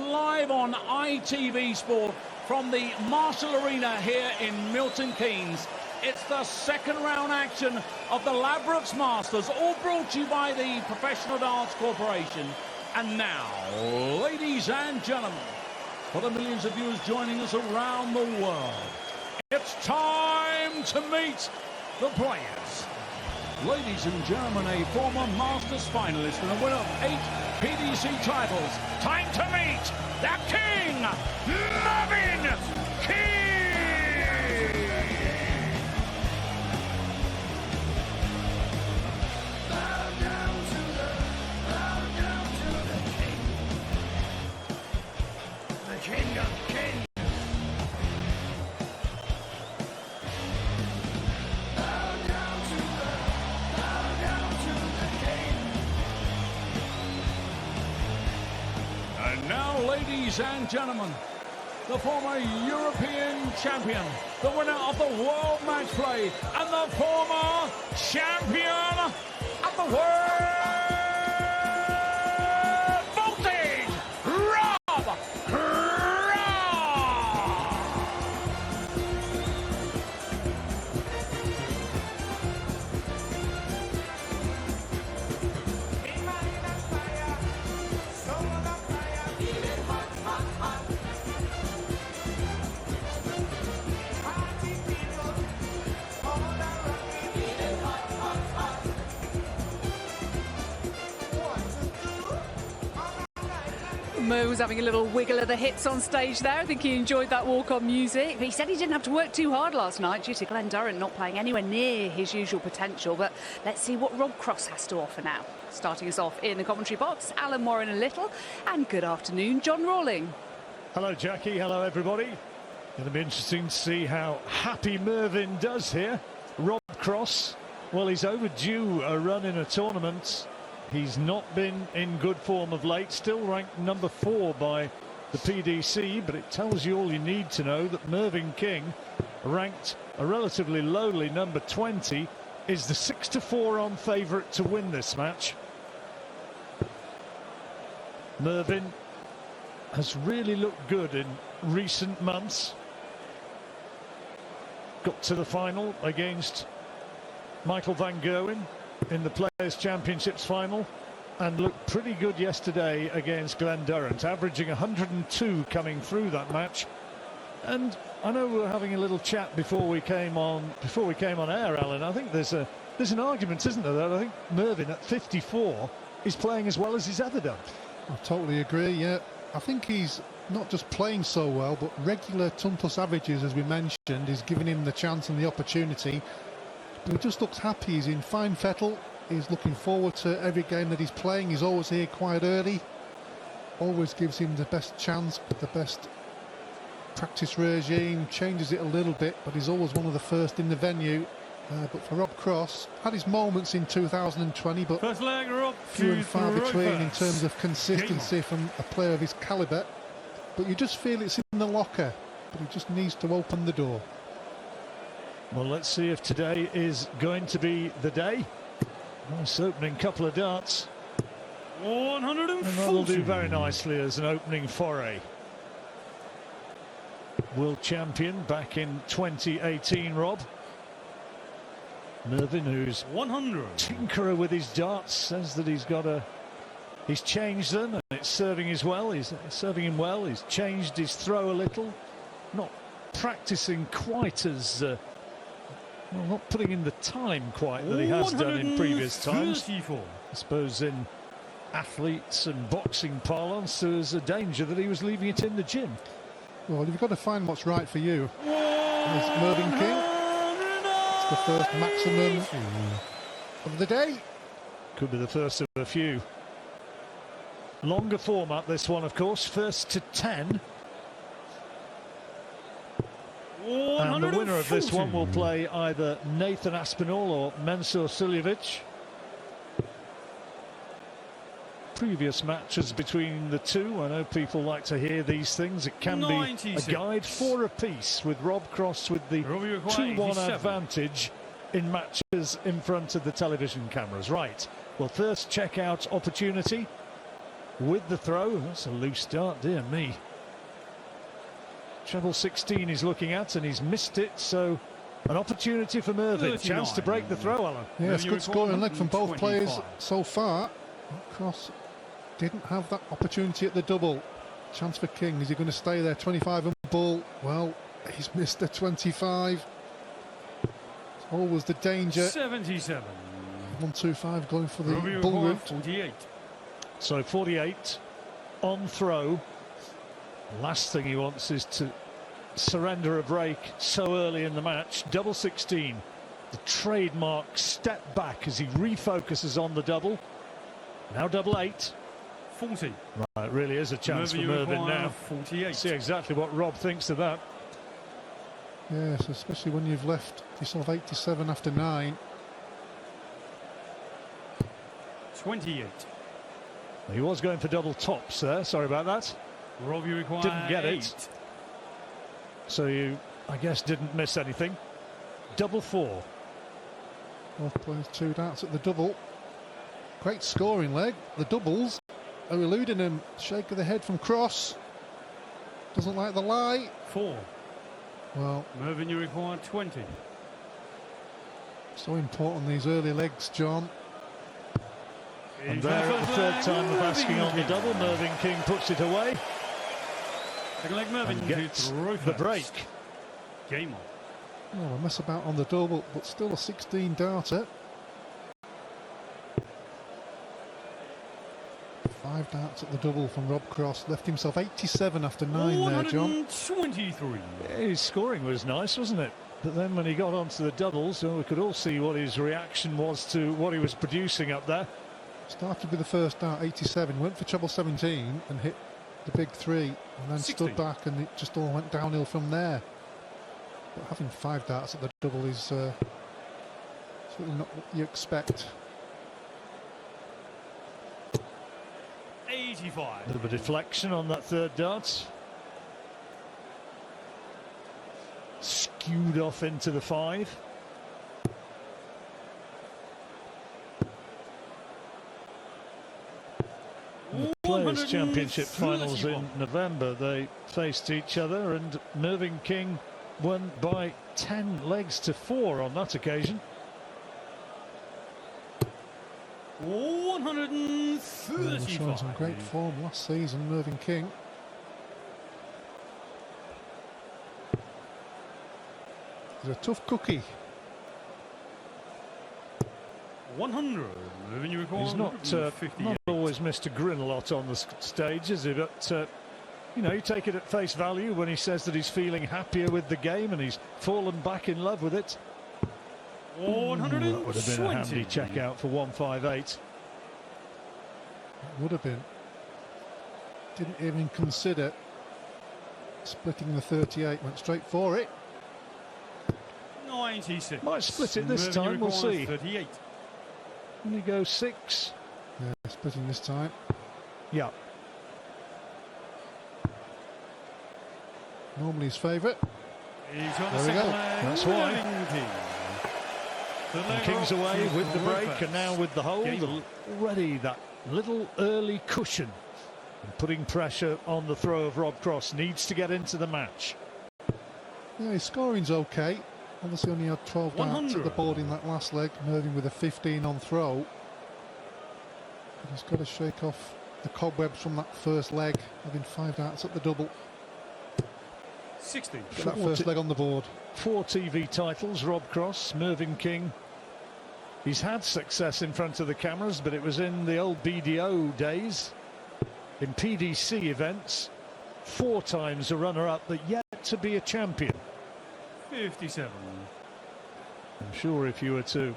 live on ITV Sport from the Marshall Arena here in Milton Keynes. It's the second round action of the Ladbrokes Masters, all brought to you by the Professional Darts Corporation. And now, ladies and gentlemen, for the millions of viewers joining us around the world, it's time to meet the players. Ladies and gentlemen, a former Masters finalist and a winner of 8 PDC titles. Time to meet the King, Mervyn King! The King of Kings. And now, ladies and gentlemen, the former European champion, the winner of the World Match Play, and the former champion of the world vaulting, Rob Cross! Mo was having a little wiggle of the hips on stage there. I think he enjoyed that walk-on music. But he said he didn't have to work too hard last night due to Glenn Durrant not playing anywhere near his usual potential. But let's see what Rob Cross has to offer now. Starting us off in the commentary box, Alan Warren a little. And good afternoon, John Rawling. Hello, Jackie. Hello, everybody. Going to be interesting to see how happy Mervyn does here. Rob Cross, well, he's overdue a run in a tournament. He's not been in good form of late, still ranked number 4 by the PDC, but it tells you all you need to know that Mervyn King, ranked a relatively lowly number 20, is the 6-4 on favourite to win this match. Mervyn has really looked good in recent months. Got to the final against Michael van Gerwen in the Players' Championships final and looked pretty good yesterday against Glenn Durrant, averaging 102 coming through that match. And I know we were having a little chat before we came on air, Alan. I think there's an argument, isn't there, that I think Mervyn at 54 is playing as well as he's ever done. I totally agree, yeah. I think he's not just playing so well, but regular ton-plus averages, as we mentioned, is giving him the chance and the opportunity. But he just looks happy. He's in fine fettle. He's looking forward to every game that he's playing. He's always here quite early. Always gives him the best chance, the best practice regime. Changes it a little bit, but he's always one of the first in the venue. But for Rob Cross, had his moments in 2020, but First leg, Rob, few and far between in terms of consistency from a player of his calibre. But you just feel it's in the locker, but he just needs to open the door. Well, let's see if today is going to be the day. Nice opening couple of darts. 140. And that'll do very nicely as an opening foray. World champion back in 2018, Rob. Mervyn, who's 100. tinkerer with his darts, says that he's changed them and it's serving him well. He's changed his throw a little, not practicing quite as well, not putting in the time quite that he has done in previous times. I suppose in athletes and boxing parlance, there's a danger that he was leaving it in the gym. Well, you've got to find what's right for you. There's Mervyn King. It's the first maximum of the day. Could be the first of a few. Longer format, this one, of course. First to 10. And the winner of this one will play either Nathan Aspinall or Mensur Suljovic. Previous matches between the two, I know people like to hear these things. It can be a guide for a piece, with Rob Cross with the 2-1 advantage in matches in front of the television cameras. Right, well, first check-out opportunity. with the throw. That's a loose start, dear me. Treble 16 he's looking at, and he's missed it, so an opportunity for Mervyn. 39. Chance to break the throw, Alan. Yeah, it's good scoring leg from both players 25. so far. Cross didn't have that opportunity at the double. Chance for King. Is he going to stay there? 25 and bull. Well, he's missed the 25. It's always the danger. 77. 125 going for the Rugby bull required route. 48. So 48 on throw. Last thing he wants is to surrender a break so early in the match. Double 16. The trademark step back as he refocuses on the double. Now double 8. 40. Right, it really is a chance Rugby for Mervyn required now. 48. See exactly what Rob thinks of that. Yes, especially when you've left yourself 87 after 9. 28. He was going for double tops there. Sorry about that. Rugby required Didn't get 8. it. So you, I guess, didn't miss anything. Double 4. Both players 2 darts at the double. Great scoring leg. The doubles are eluding him. Shake of the head from Cross. Doesn't like the lie. 4. Well, Mervyn, you require 20. so important these early legs, John. And there at the third time of asking on the double, Mervyn King puts it away Second leg, Mervyn and gets throw the first. break. Game on. Oh, a mess about on the double, but still a 16 darter. 5 darts at the double from Rob Cross. Left himself 87 after 9 there, John. 123. His scoring was nice, wasn't it? But then when he got onto the doubles, we could all see what his reaction was to what he was producing up there. Started with the first dart, 87, went for treble 17 and hit the big 3, and then 60. stood back, and it just all went downhill from there. But having 5 darts at the double is certainly not what you expect. 85. A bit of a deflection on that third dart. Skewed off into the 5. The Players' Championship finals in November, they faced each other, and Mervyn King won by 10 legs to 4 on that occasion. 135. Showing some great form last season, Mervyn King. He's a tough cookie. 100. Mervyn, you require He's not 158. always missed to grin a lot on the stage, is he? But you know, you take it at face value when he says that he's feeling happier with the game and he's fallen back in love with it. 120. That would have been a handy check out for 158. Would have been. Didn't even consider splitting the 38, went straight for it. 96. Might split it this Mervyn, you time, we'll require see. 38. And he goes 6. Yeah, splitting this time. Yeah. Normally his favourite. He's on the There we second go. leg. That's why. Mervyn King. The And leg King's rock away to with the break, reverse. and now with the hold. Game on. Already that little early cushion. And putting pressure on the throw of Rob Cross. Needs to get into the match. Yeah, his scoring's okay. Obviously only had 12 darts at the 100. board in that last leg. Mervyn with a 15 on throw. But he's got to shake off the cobwebs from that first leg, having 5 darts at the double. 60. Get that first leg on the board. 4 TV titles, Rob Cross, Mervyn King. He's had success in front of the cameras, but it was in the old BDO days, in PDC events. 4 times a runner-up, but yet to be a champion. 57. I'm sure if you were to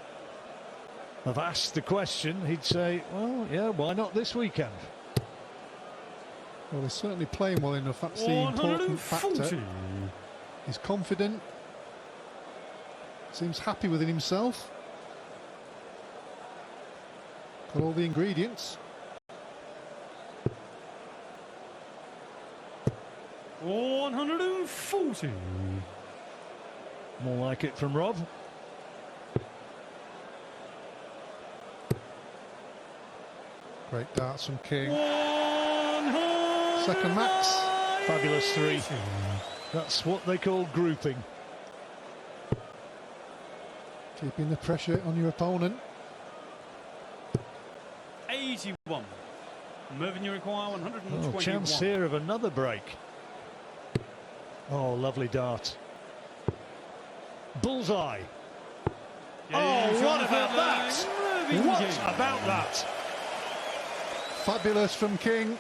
have asked the question, he'd say, well, yeah, why not this weekend? Well, he's certainly playing well enough. That's the important 140. factor. He's confident. Seems happy within himself. Got all the ingredients. 140. More like it from Rob. Great darts from King. 140. second max. Fabulous 3. That's what they call grouping. Keeping the pressure on your opponent. 81. Mervyn, you require 121. Oh, chance here of another break. Oh, lovely dart. Bullseye. Yeah, Oh, he's what on about the that? Mervyn What King. about that? Fabulous from King.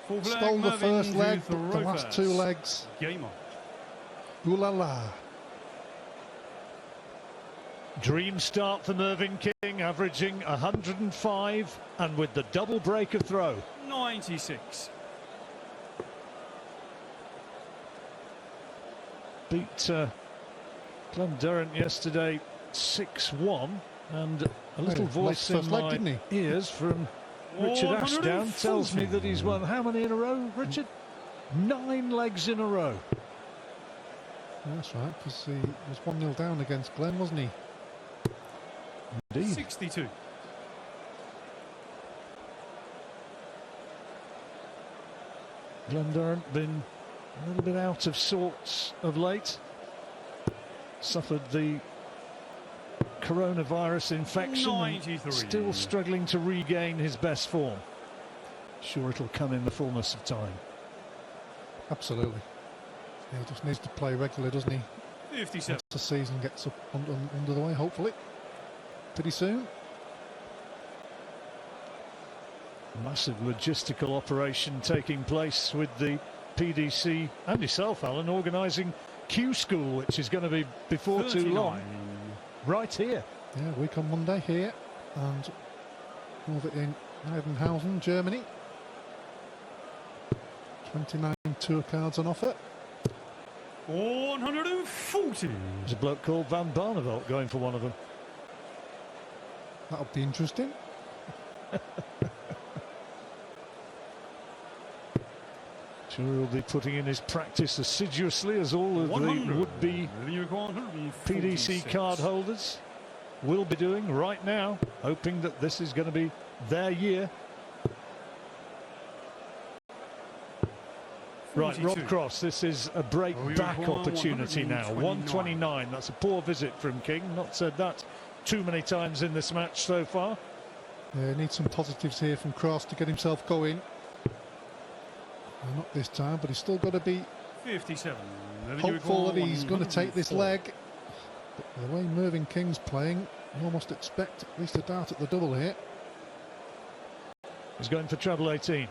Full flag, Stole the Mervyn first to leg, throw but the last first. 2 legs. Game on. Ooh la la. Dream start for Mervyn King, averaging 105, and with the double break of throw. 96. Beat Glenn Durrant yesterday 6-1, and a little Hey, voice lost in first leg, my didn't he? ears from Richard Ashdown tells me 140. that he's won how many in a row, Richard? 9 legs in a row. That's right, because he was 1-0 down against Glenn, wasn't he? Indeed. 62. Glenn Durrant been a little bit out of sorts of late. Suffered the coronavirus infection. And 93. still struggling to regain his best form. Sure, it'll come in the fullness of time. Absolutely. Yeah, he just needs to play regular, doesn't he? 57. Once the season gets up under the way, hopefully. Pretty soon. Massive logistical operation taking place with the PDC and yourself, Alan, organising Q School, which is going to be before 39. too long, right here. Yeah, week on Monday here, and move it in Eidenhausen, Germany. 29 tour cards on offer. 140. There's a bloke called Van Barneveld going for one of them. That'll be interesting. Sure, he'll be putting in his practice assiduously, as all of the 100. would-be You require 146. PDC card holders will be doing right now, hoping that this is going to be their year. Right, 42. Rob Cross, this is a break Oh, you're back at opportunity now. 129. 129, that's a poor visit from King. Not said that too many times in this match so far. Yeah, needs some positives here from Cross to get himself going. Well, not this time, but he's still got to be 57. hopeful that he's going to take this 104. leg. But the way Mervyn King's playing, you almost expect at least a dart at the double here. He's going for treble 18.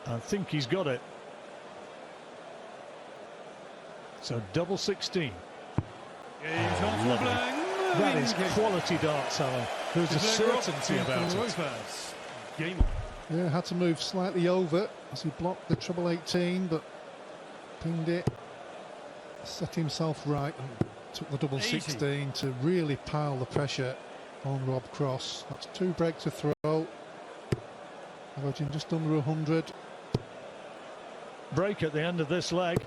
I think he's got it. So double 16. Yeah, he's on full lovely. flag. That Mervyn is King. quality darts, Alan. There's a His leg up certainty to about throw it. first. Game on. Yeah, had to move slightly over as he blocked the treble 18, but pinged it, set himself right and took the double 80. 16 to really pile the pressure on Rob Cross. That's 2 breaks to throw, averaging just under 100. Break at the end of this leg.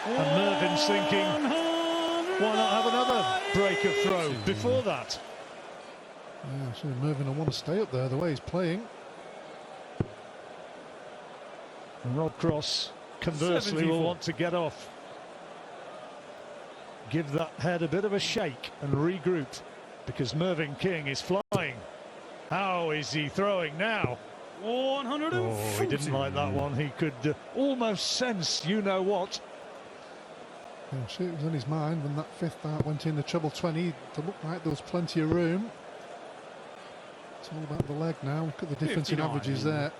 And Mervyn's thinking, why not have another break of throw before that? Yeah, sure, Mervyn will want to stay up there the way he's playing. And Rob Cross, conversely, 74. will want to get off. Give that head a bit of a shake and regroup, because Mervyn King is flying. How is he throwing now? 140. Oh, he didn't like that one. He could almost sense you-know-what. Yeah, sure, it was in his mind when that 5th dart went in the treble 20. It looked like there was plenty of room. It's all about the leg now. Look at the difference in 59. averages there.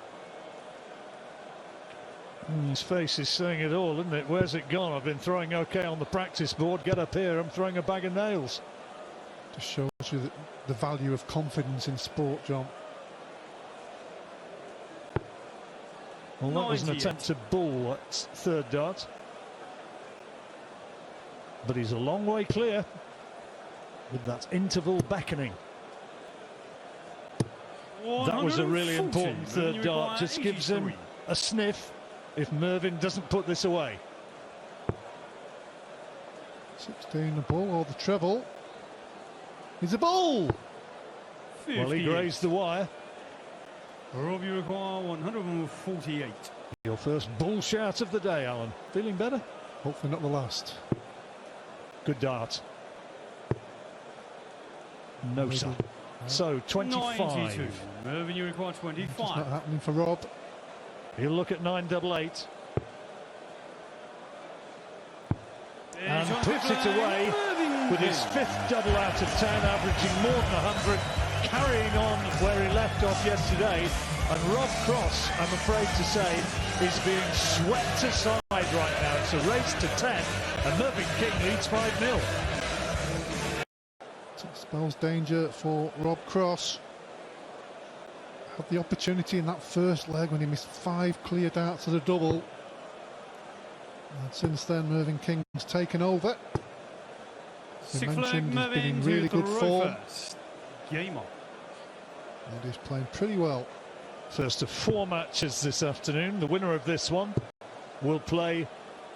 His face is saying it all, isn't it? Where's it gone? I've been throwing okay on the practice board. Get up here, I'm throwing a bag of nails. Just shows you the value of confidence in sport, John. Well, that was an 98. attempt to bull at 3rd dart. But he's a long way clear with that interval beckoning. That was a really 140. important 3rd You dart. require Just gives him 83. a sniff if Mervyn doesn't put this away. 16 the ball or the treble. He's a ball! Well, he 58. grazed the wire. Rob, you require 148. Your first bull shout of the day, Alan. Feeling better? Hopefully not the last. Good dart. No, sir. So, 25. 92. Mervyn, you require Just not 25. happening for Rob. He'll look at 988 and puts it away with his fifth double out of 10, averaging more than 100, carrying on where he left off yesterday. And Rob Cross, I'm afraid to say, is being swept aside right now. It's a race to 10, and Mervyn King leads 5-0. Spells danger for Rob Cross. Had the opportunity in that first leg when he missed 5 clear darts to the double. And since then, Mervyn King's taken over. As we Six flag, mentioned, he's been Mervyn in to really good throw form. first. Game on. And he's playing pretty well. First of 4 matches this afternoon. The winner of this one will play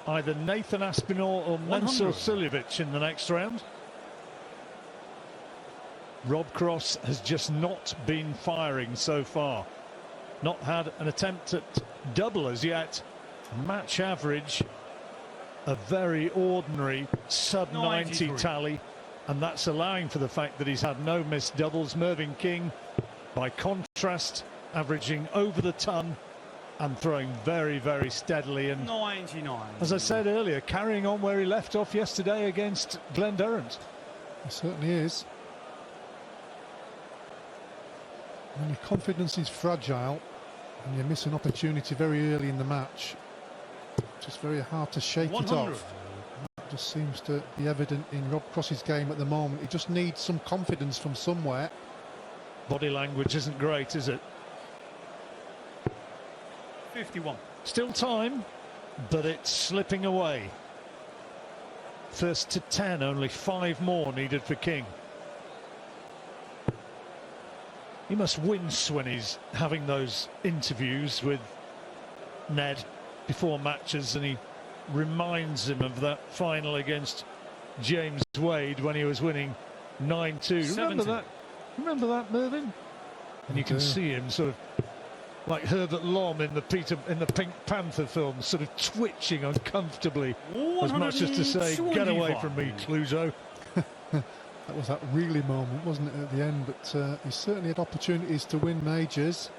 either Nathan Aspinall or Mensur 100. Suljovic in the next round. Rob Cross has just not been firing so far. Not had an attempt at double as yet. Match average, a very ordinary sub-90 93. tally, and that's allowing for the fact that he's had no missed doubles. Mervyn King, by contrast, averaging over the ton and throwing very, very steadily. And 99. as I said earlier, carrying on where he left off yesterday against Glenderrant. He certainly is. When your confidence is fragile and you miss an opportunity very early in the match, it's just very hard to shake 100. it off. That just seems to be evident in Rob Cross's game at the moment. He just needs some confidence from somewhere. Body language isn't great, is it? 51. Still time, but it's slipping away. First to 10, only 5 more needed for King. He must wince when he's having those interviews with Ned before matches, and he reminds him of that final against James Wade when he was winning 9-2. Remember that? Remember that, Mervyn? And you can see him sort of like Herbert Lom in the Pink Panther film, sort of twitching uncomfortably, as much as to say, "Get away from me, Clouseau." That was that really moment, wasn't it, at the end? But he certainly had opportunities to win majors.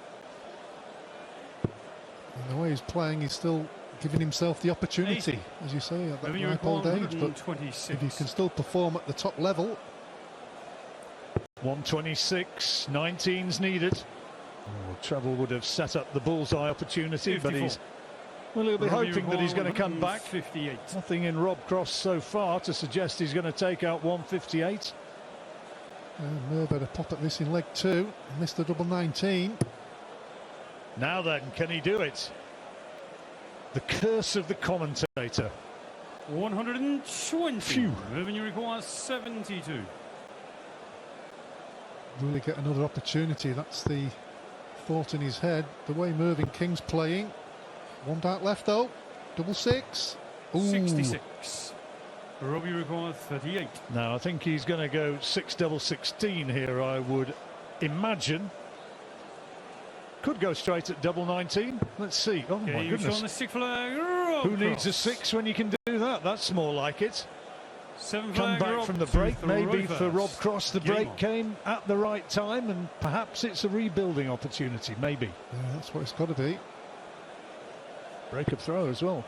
And the way he's playing, he's still giving himself the opportunity, 80. as you say, at that Maybe ripe old age. But 126. if he can still perform at the top level, 126, 19's needed. Oh, Treble would have set up the bullseye opportunity, 54. but he'll be hoping that he's going to come back. 58. Nothing in Rob Cross so far to suggest he's going to take out 158. Merv had a pop at this in leg 2, missed the double 19. Now then, can he do it? The curse of the commentator. 120. Phew. Mervyn, you require 72. Really get another opportunity, that's the thought in his head. The way Mervyn King's playing. 1 dart left though, double 6. Ooh. 66. Robbie requires 38. Now I think he's going to go 6 double 16 here, I would imagine. Could go straight at double 19. Let's see. Oh my goodness. On the 6 flag. Rob Who needs a Cross. 6 when you can do that? That's more like it. 7 Come flag. back Rob from the to break, the maybe for reverse. Rob Cross. The Game break on. came at the right time, and perhaps it's a rebuilding opportunity. Maybe Yeah, that's what it's got to be. break-up throw as well.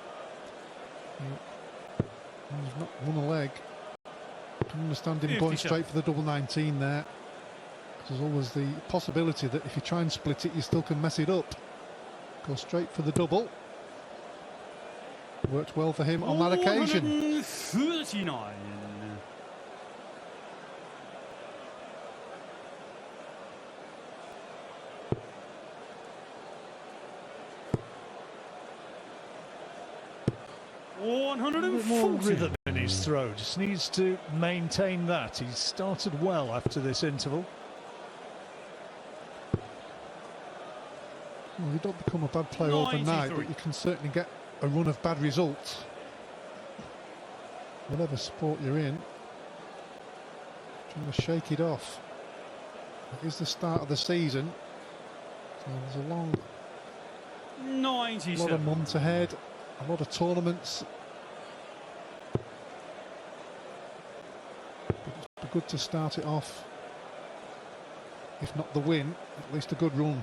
He's not won a leg. Can understand him going 57. straight for the double 19 there. There's always the possibility that if you try and split it, you still can mess it up. Go straight for the double. Worked well for him on that occasion. 39. A bit more rhythm in his throw. Just needs to maintain that. He's started well after this interval. Well, you don't become a bad player overnight, 93. but you can certainly get a run of bad results. Whatever sport you're in, trying to shake it off. It is the start of the season. There's a lot 97. of months ahead, a lot of tournaments. It'd be good to start it off, if not the win, at least a good run.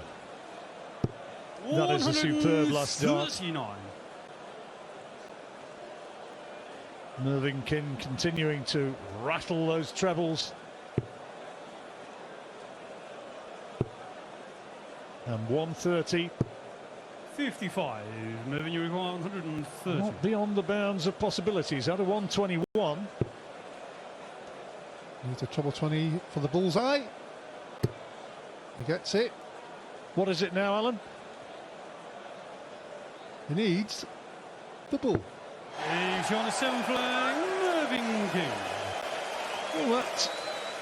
That is a superb last dart. 139. Mervyn King continuing to rattle those trebles. And 130. 55. Mervyn, you require 130. Not beyond the bounds of possibilities. Out of 121. Needs a treble 20 for the bullseye. He gets it. What is it now, Alan? He needs the bull. He's on a 7 flag, Mervyn King. Well, that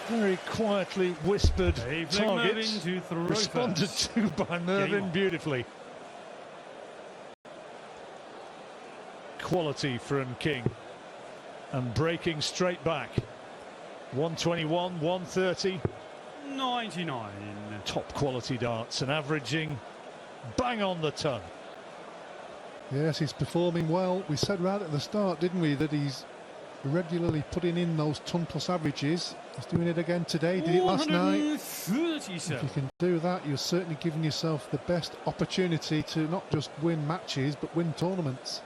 very quietly whispered Mervyn target to throw responded first. to by Mervyn on. beautifully. Quality from King. And breaking straight back. 121, 130. 99. Top quality darts and averaging bang on the ton. Yes, he's performing well. We said right at the start, didn't we, that he's regularly putting in those ton-plus averages. He's doing it again today, did it last night. 137. If you can do that, you're certainly giving yourself the best opportunity to not just win matches, but win tournaments.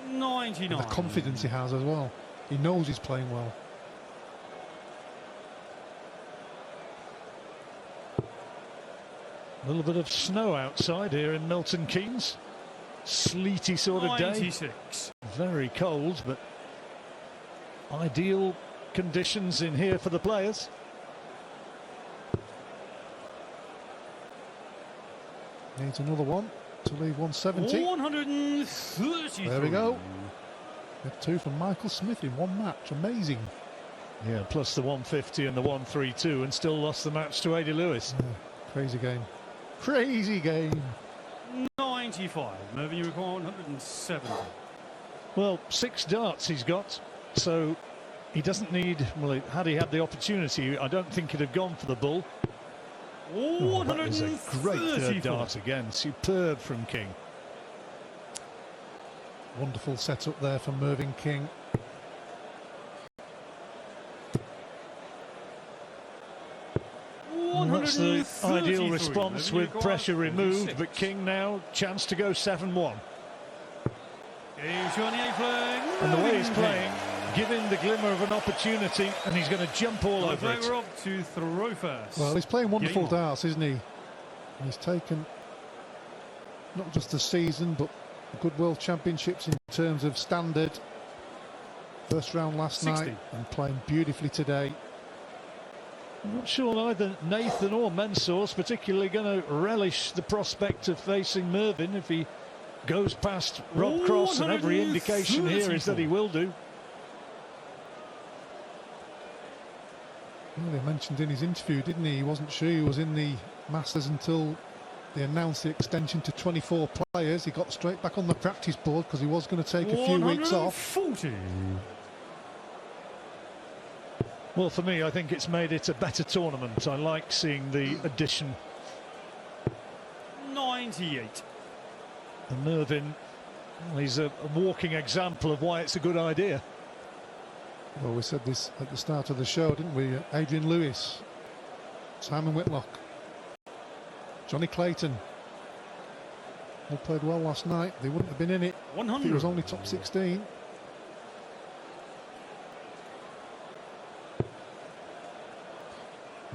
99. And the confidence he has as well. He knows he's playing well. A little bit of snow outside here in Milton Keynes. Sleety sort of day. 96. Very cold, but ideal conditions in here for the players. Needs another one to leave 170. 133. There we go. Got two from Michael Smith in one match. Amazing. Yeah, plus the 150 and the 132, and still lost the match to Ada Lewis. Yeah, crazy game. Crazy game. 95. Mervyn, you require 170. Well, 6 darts he's got, so he doesn't need. Well, had he had the opportunity, I don't think he'd have gone for the bull. Oh, that is a great third dart again. Superb from King. Wonderful setup there from Mervyn King. And that's the ideal response with pressure removed, but King now chance to go 7-1. He's on the A flag. And the way he's playing, give him the glimmer of an opportunity, and he's going to jump all over it. Rob to throw first. Well, he's playing wonderful Game darts, isn't he? And he's taken not just the season, but the good World Championships in terms of standard. First round last 60. night and playing beautifully today. I'm not sure either Nathan or Mensor's particularly going to relish the prospect of facing Mervyn if he goes past Rob Cross, and every indication here is that he will do. Well, he mentioned in his interview, didn't he? He wasn't sure he was in the Masters until they announced the extension to 24 players. He got straight back on the practice board because he was going to take a few weeks off. 140. Well, for me, I think it's made it a better tournament. I like seeing the addition. 98. And Mervyn, well, he's a walking example of why it's a good idea. Well, we said this at the start of the show, didn't we? Adrian Lewis, Simon Whitlock, Johnny Clayton all played well last night. They wouldn't have been in it. 100. It was only top 16.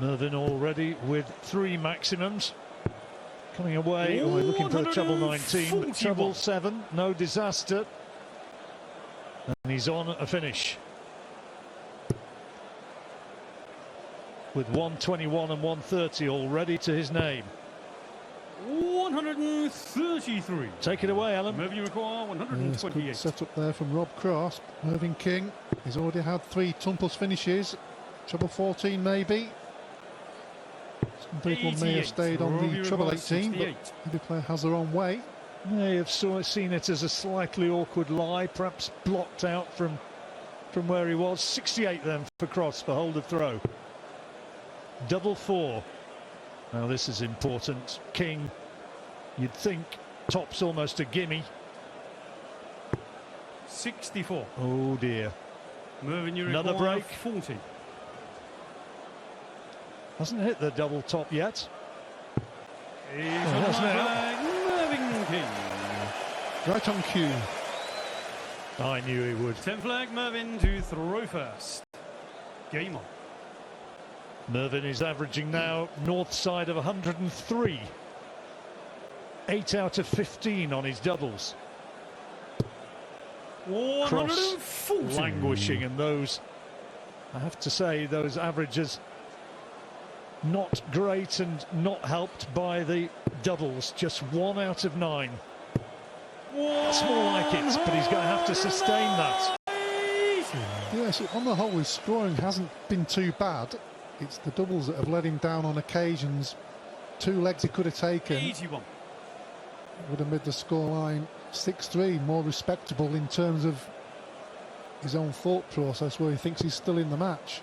Mervyn already with 3 maximums. Coming away, looking for a treble 19, but treble 7, no disaster. And he's on a finish. With 121 and 130 already to his name. 133. Take it away, Alan. Mervyn, you require Yes, 128. good set up there from Rob Cross. Mervyn King, he's already had 3 ton-plus finishes. Treble 14 maybe. Some people may have stayed on the treble 18, but every player has their own way. May have seen it as a slightly awkward lie, perhaps blocked out from where he was. 68 then for Cross for hold of throw. double 4. Now this is important. King, you'd think, top's almost a gimme. 64. Oh dear. Mervyn, you Another require break. 40. Hasn't hit the double top yet. He's Oh, on that's the now. flag, Mervyn King. Right on cue. I knew he would. 10 flag, Mervyn to throw first. Game on. Mervyn is averaging now north side of 103. 8 out of 15 on his doubles. 140. Languishing, and those, I have to say, those averages not great and not helped by the doubles. Just 1 out of 9. That's more like it, but he's going to have to sustain that. Yes, on the whole, his scoring hasn't been too bad. It's the doubles that have let him down on occasions. 2 legs he could have taken. 81. Would have made the scoreline 6-3 more respectable in terms of his own thought process, where he thinks he's still in the match.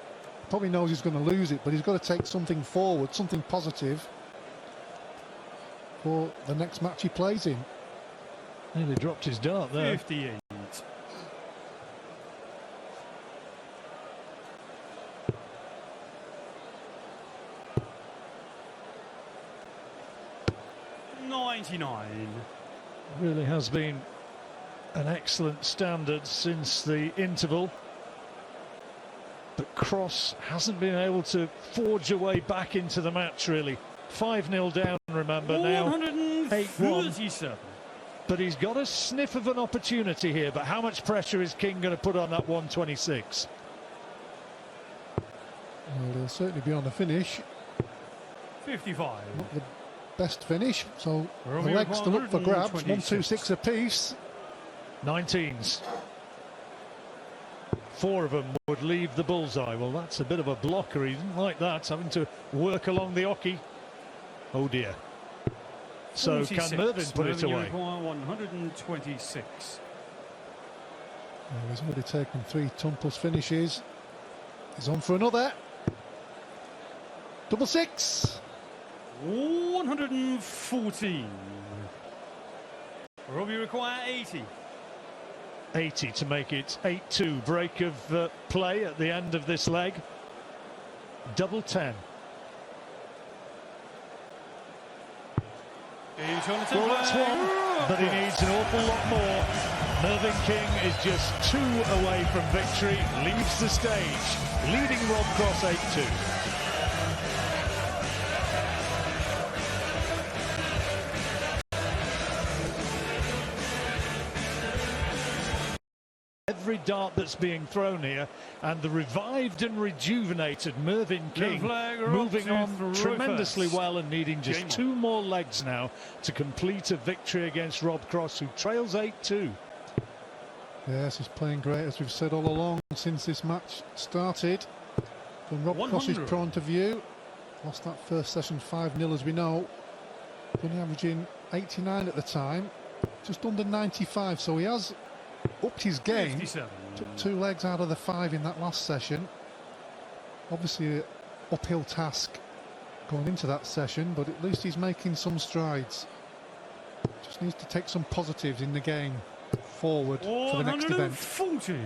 Probably knows he's going to lose it, but he's got to take something forward, something positive for the next match he plays in. Nearly dropped his dart there. 58. Really has been an excellent standard since the interval. But Cross hasn't been able to forge a way back into the match, really. 5-0 down, remember, now 8-1. But he's got a sniff of an opportunity here. But how much pressure is King going to put on that 126? Well, he'll certainly be on the finish. 55. Not the best finish, so the Romeo legs still up for grabs. 126. 126 apiece. 19s. 4 of them would leave the bullseye. Well, that's a bit of a blocker. He didn't like that, having to work along the hockey. Oh dear. So 46. can Mervyn put it Mervyn, you away? require 126. Well, he's already taken 3 Tumples finishes. He's on for another. Double 6. 114. Robbie require 80. 80 to make it 8-2. Break of play at the end of this leg. Double 10. Well, that's one, but he needs an awful lot more. Mervyn King is just 2 away from victory, leaves the stage, leading Rob Cross 8-2. Every dart that's being thrown here, and the revived and rejuvenated Mervyn King moving on tremendously well and needing just 2 more legs now to complete a victory against Rob Cross, who trails 8-2. Yes, he's playing great, as we've said all along since this match started. From Rob Cross's point of view, lost that first session 5-0, as we know. Only averaging 89 at the time, just under 95, so he has upped his game. 57. Took 2 legs out of the 5 in that last session. Obviously an uphill task going into that session, but at least he's making some strides. Just needs to take some positives in the game forward for the next event. 140.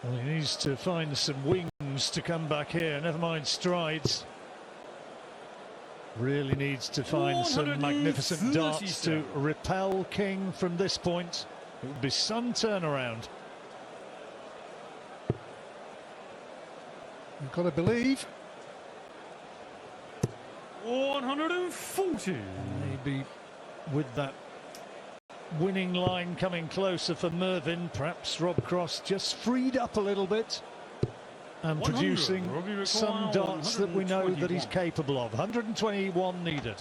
Well, he needs to find some wings to come back here, never mind strides. Really needs to find some magnificent darts to repel King from this point. It would be some turnaround. You've got to believe. 140. Maybe with that winning line coming closer for Mervyn, perhaps Rob Cross just freed up a little bit and producing some darts that we know that he's capable of. 121 needed.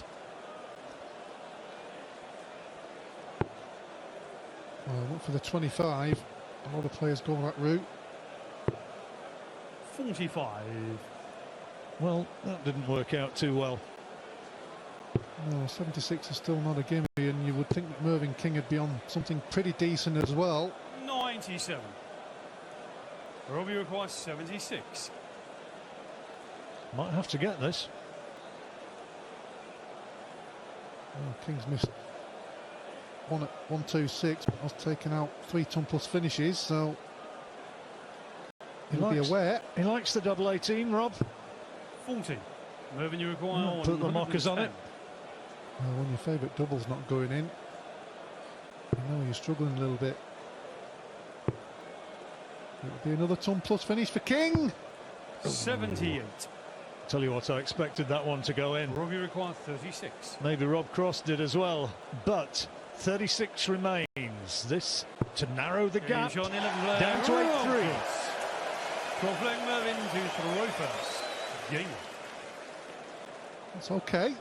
Well, look for the 25. A lot of players go that route. 45. Well, that didn't work out too well. No, 76 is still not a gimme, and you would think that Mervyn King would be on something pretty decent as well. 97. Robbie requires 76. Might have to get this. Well, King's missed one at 1-2-6, but has taken out 3 ton plus finishes, so he'll be aware. He likes the double 18, Rob. 40. Mervyn, you require one. Put the mockers on it. Well, when your favourite double's not going in, you know you're struggling a little bit. It'll be another ton plus finish for King. 78. Tell you what, I expected that one to go in. Rob, you require 36. Maybe Rob Cross did as well, but 36 remains. This to narrow the gap Shot 11 player. down to 8-3. 12 playing Mervyn to throw first. Game. That's okay.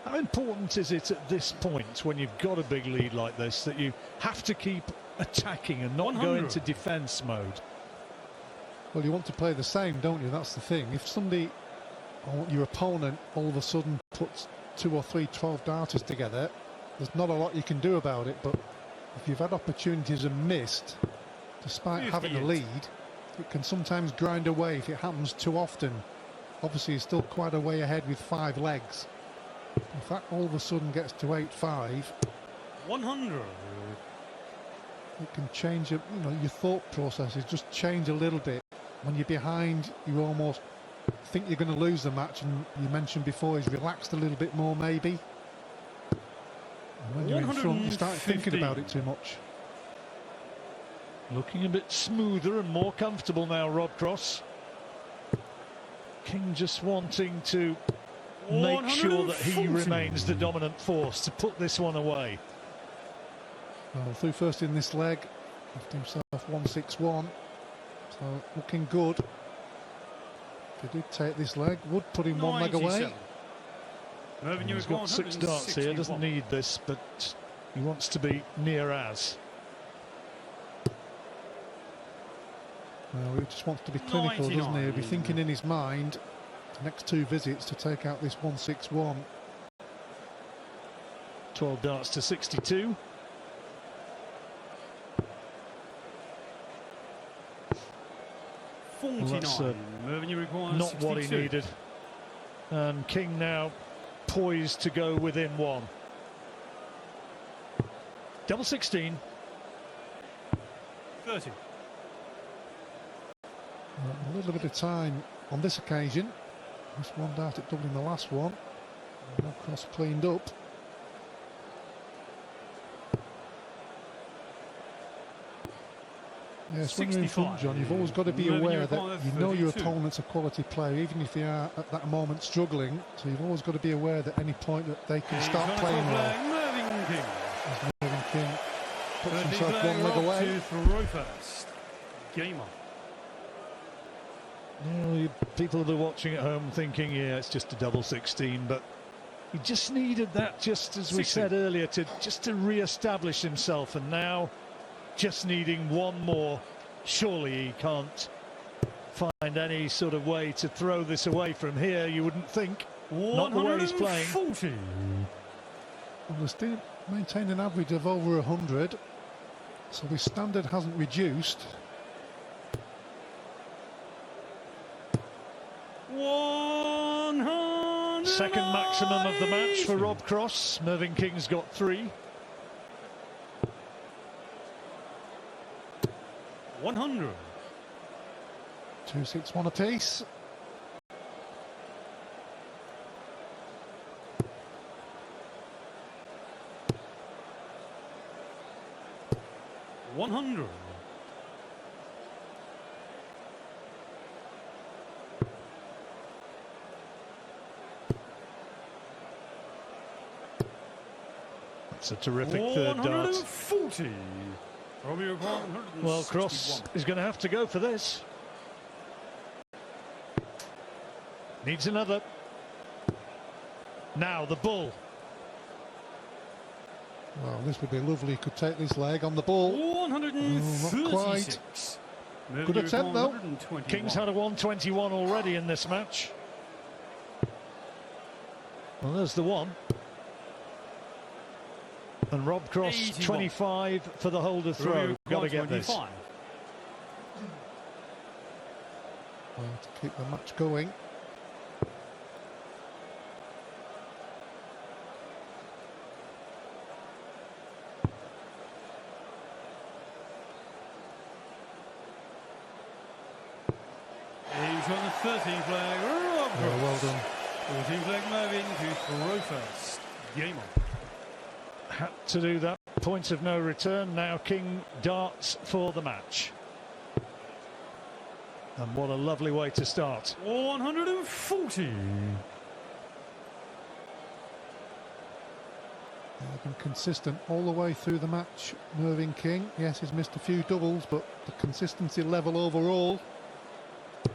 How important is it at this point, when you've got a big lead like this, that you have to keep attacking and not go 100. into defence mode? Well, you want to play the same, don't you? That's the thing. If somebody, or your opponent, all of a sudden puts 2 or 3 12 darters together, there's not a lot you can do about it. But if you've had opportunities and missed, despite having a 58. lead, it can sometimes grind away if it happens too often. Obviously, he's still quite a way ahead with 5 legs. If that all of a sudden gets to 8-5, 100. it can change your thought processes, just change a little bit. When you're behind, you almost think you're going to lose the match, and you mentioned before he's relaxed a little bit more maybe. And when you're in front, you start thinking about it too much. Looking a bit smoother and more comfortable now, Rob Cross. King just wanting to make sure that he remains the dominant force to put this one away. Well, through first in this leg, left himself 1-6-1, so looking good. If he did take this leg, would put him 1 leg away. Mervyn, you He's require got 6 darts here, doesn't need this, but he wants to be near as. Well, he just wants to be clinical, doesn't he? He'll be thinking in his mind the next 2 visits to take out this 1-6-1. 12 darts to 62. Well, that's Mervyn, you require not 62. what he needed. And King now poised to go within 1. Double 16. 30. A little bit of time on this occasion. Just 1 dart at double in the last one. No cross cleaned up. Yes, when you're in front, John, you've always got to be aware that you know your opponent's a quality player, even if they are at that moment struggling. So you've always got to be aware that any point that they can start playing well. Mervyn King. As Mervyn King puts himself 1 leg away. To throw first. Game on. People will be watching at home thinking, yeah, it's just a double 16, but he just needed that, just as we said earlier, to re-establish himself, and now just needing 1 more. Surely he can't find any sort of way to throw this away from here, you wouldn't think. Not the way he's playing. 40. Well, they still maintain an average of over 100, so his standard hasn't reduced. 100. Second maximum of the match for Rob Cross. Mervyn King's got 3. 100. 2-6-1 apiece. $100. It's a terrific third dart. 140. Well, Cross is going to have to go for this. Needs another. Now the bull. Well, this would be lovely. He could take this leg on the ball. 136. Not quite. Good attempt though. King's had a 121 already in this match. Well, there's the one. And Rob Cross 81. 25 for the holder throw. Got to get this. well, to keep the match going. He's on the 13th flag. Yeah, well done. 14th flag Mervyn to throw first. Game on. Had to do that. Point of no return. Now King darts for the match. And what a lovely way to start. 140. They've been consistent all the way through the match. Mervyn King, yes, he's missed a few doubles, but the consistency level overall has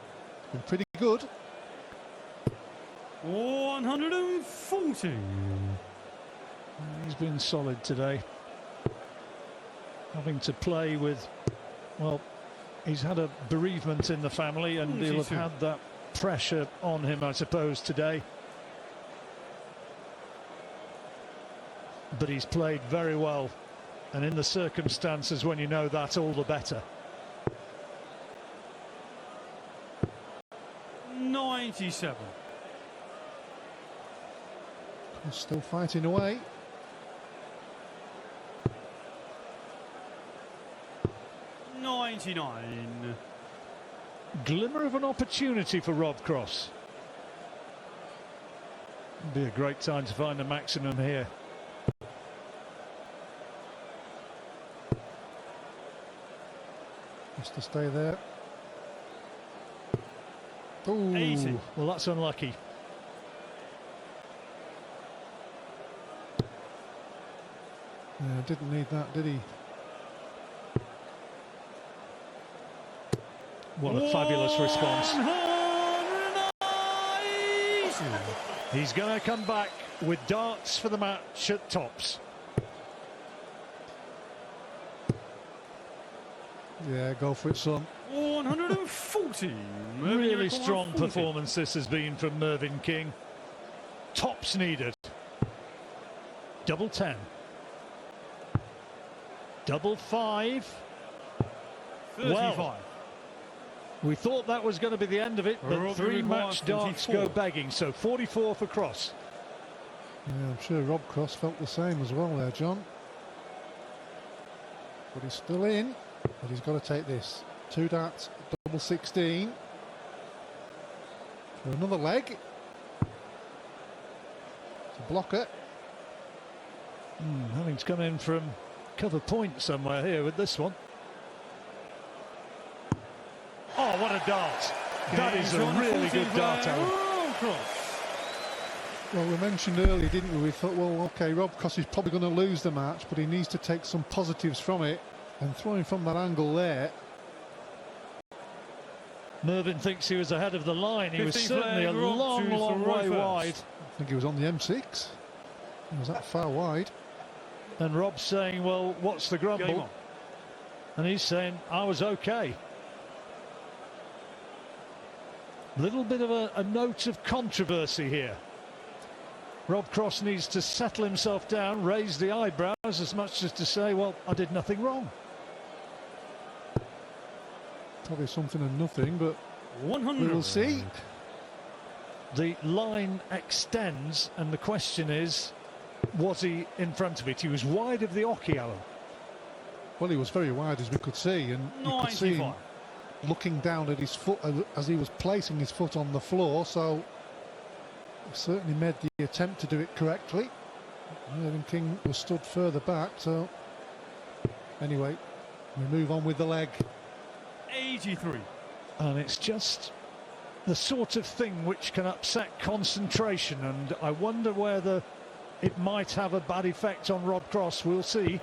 been pretty good. 140. He's been solid today. Having to play with, well, he's had a bereavement in the family and he'll have had that pressure on him, I suppose, today. But he's played very well, and in the circumstances when you know that, all the better. 97. He's still fighting away. $99. Glimmer of an opportunity for Rob Cross. Be a great time to find a maximum here. Just to stay there. Ooh, 80. Well, that's unlucky. Yeah, didn't need that, did he? What a fabulous response. 190. He's going to come back with darts for the match at tops. Yeah, go for it, son. 140. Really strong performance this has been from Mervyn King. Tops needed. Double 10. Double 5. 35. Well, we thought that was going to be the end of it, but Rob three requires match darts 44. go begging, so 44 for Cross. Yeah, I'm sure Rob Cross felt the same as well there, John. But he's still in, but he's got to take this. 2 darts, double 16. For another leg. It's a blocker. Having to come in from cover point somewhere here with this one. Oh, what a dart. That is a really good dart, Alan. Well, we mentioned earlier, didn't we? We thought, well, OK, Rob Cross is probably going to lose the match, but he needs to take some positives from it. And throwing from that angle there. Mervyn thinks he was ahead of the line. He was 15 certainly a flag, Rob long, to long throw way first. wide. I think he was on the M6. He was that far wide. And Rob's saying, well, what's the Game grumble? on. And he's saying, I was OK. Little bit of a note of controversy here. Rob Cross needs to settle himself down, raise the eyebrows as much as to say, well, I did nothing wrong. Probably something and nothing, but 100. we will see. The line extends, and the question is, was he in front of it? He was wide of the oche, Alan. Well, he was very wide, as we could see, and you could see him 95. looking down at his foot as he was placing his foot on the floor, so he certainly made the attempt to do it correctly. Mervyn King was stood further back, so anyway, we move on with the leg. 83. And it's just the sort of thing which can upset concentration, and I wonder whether it might have a bad effect on Rob Cross. We'll see.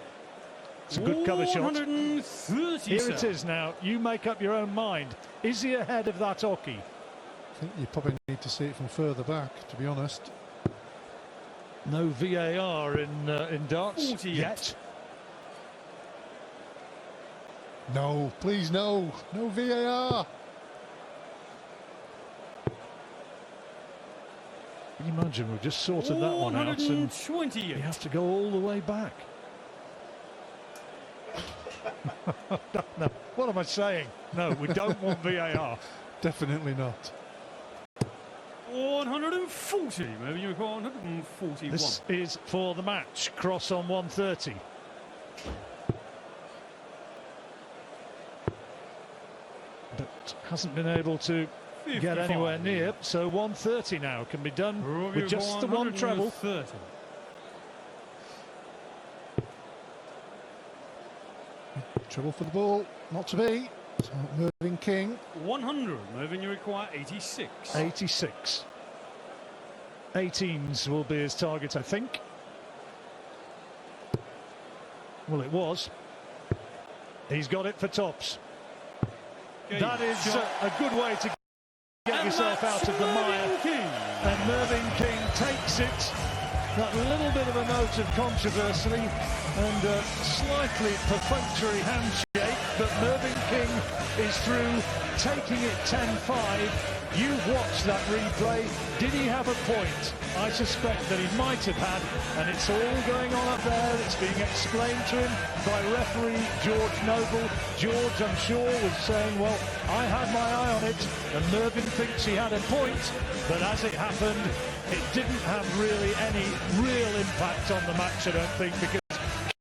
It's a good cover shot. 130. Here it is now. You make up your own mind. Is he ahead of that hockey? I think you probably need to see it from further back, to be honest. No VAR in darts 48. yet. No, please no. No VAR. Can you imagine? We've just sorted that one out and 128. you have to go all the way back. No, what am I saying? No, we don't want VAR. Definitely not. 140. Mervyn, you require 141. This is for the match. Cross on 130. But hasn't been able to get 55. anywhere near. So 130 now can be done with just the one treble. 130. Trouble for the ball, not to be. So Mervyn King. 100. Mervyn, you require 86. 86. 18s will be his target, I think. Well, it was. He's got it for tops. Okay, That is shot. a good way to get yourself out of the mire. And Mervyn King takes it. That little bit of a note of controversy and a slightly perfunctory handshake, but Mervyn King is through, taking it 10-5. You've watched that replay. Did he have a point? I suspect that he might have had, and it's all going on up there. It's being explained to him by referee George Noble. George, I'm sure, was saying, well, I had my eye on it, and Mervyn thinks he had a point, but as it happened, it didn't have really any real impact on the match, I don't think, because